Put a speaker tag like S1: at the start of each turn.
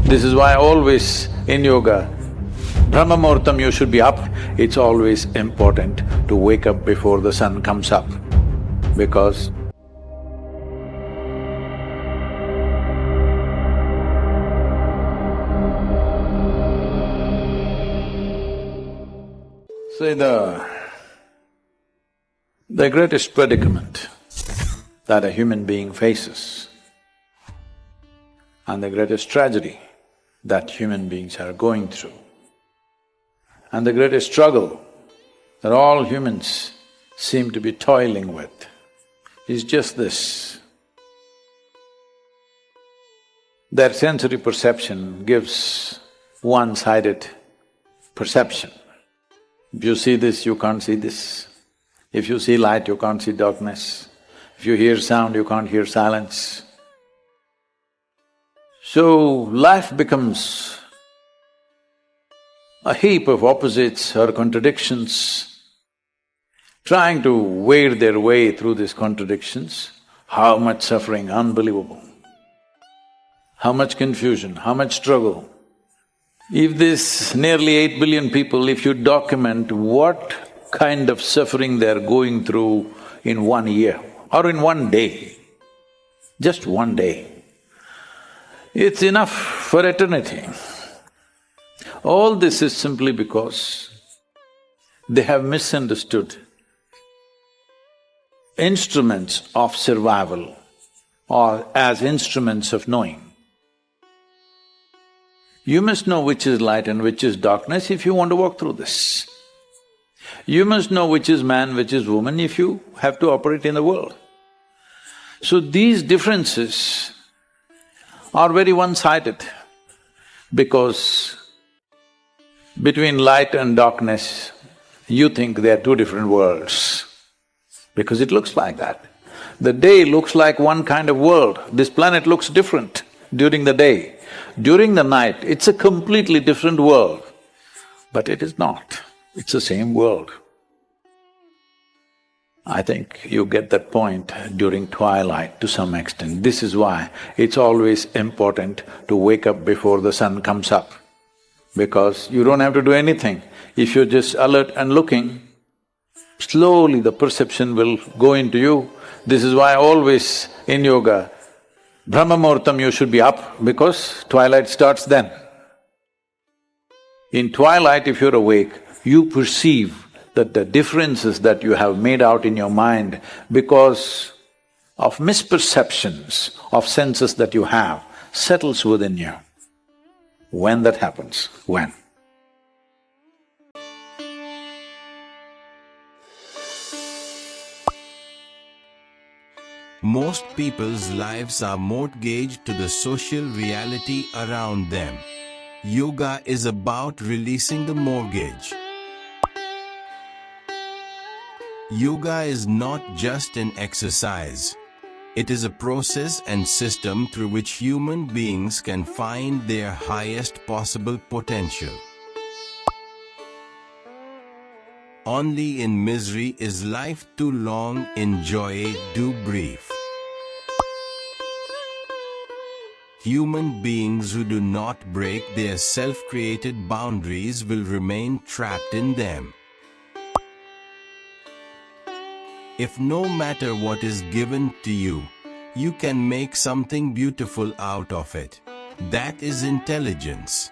S1: This is why always in yoga, Brahma Muhurtam you should be up. It's always important to wake up before the sun comes up, because see, the greatest predicament that a human being faces and the greatest tragedy that human beings are going through and the greatest struggle that all humans seem to be toiling with is just this. Their sensory perception gives one-sided perception. If you see this, you can't see this. If you see light, you can't see darkness. If you hear sound, you can't hear silence. So, life becomes a heap of opposites or contradictions. Trying to wade their way through these contradictions, how much suffering, unbelievable. How much confusion, how much struggle. If this nearly 8 billion people, if you document what kind of suffering they're going through in 1 year or in 1 day, just 1 day, it's enough for eternity. All this is simply because they have misunderstood instruments of survival or as instruments of knowing. You must know which is light and which is darkness if you want to walk through this. You must know which is man, which is woman if you have to operate in the world. So these differences are very one-sided, because between light and darkness, you think they are two different worlds, because it looks like that. The day looks like one kind of world, this planet looks different during the day. During the night, it's a completely different world, but it is not, it's the same world. I think you get that point during twilight to some extent. This is why it's always important to wake up before the sun comes up, because you don't have to do anything. If you're just alert and looking, slowly the perception will go into you. This is why always in yoga, Brahma Muhurtam you should be up, because twilight starts then. In twilight, if you're awake, you perceive that the differences that you have made out in your mind because of misperceptions of senses that you have settles within you. When that happens? When?
S2: Most people's lives are mortgaged to the social reality around them. Yoga is about releasing the mortgage. Yoga is not just an exercise. It is a process and system through which human beings can find their highest possible potential. Only in misery is life too long, in joy too brief. Human beings who do not break their self-created boundaries will remain trapped in them. If no matter what is given to you, you can make something beautiful out of it, that is intelligence.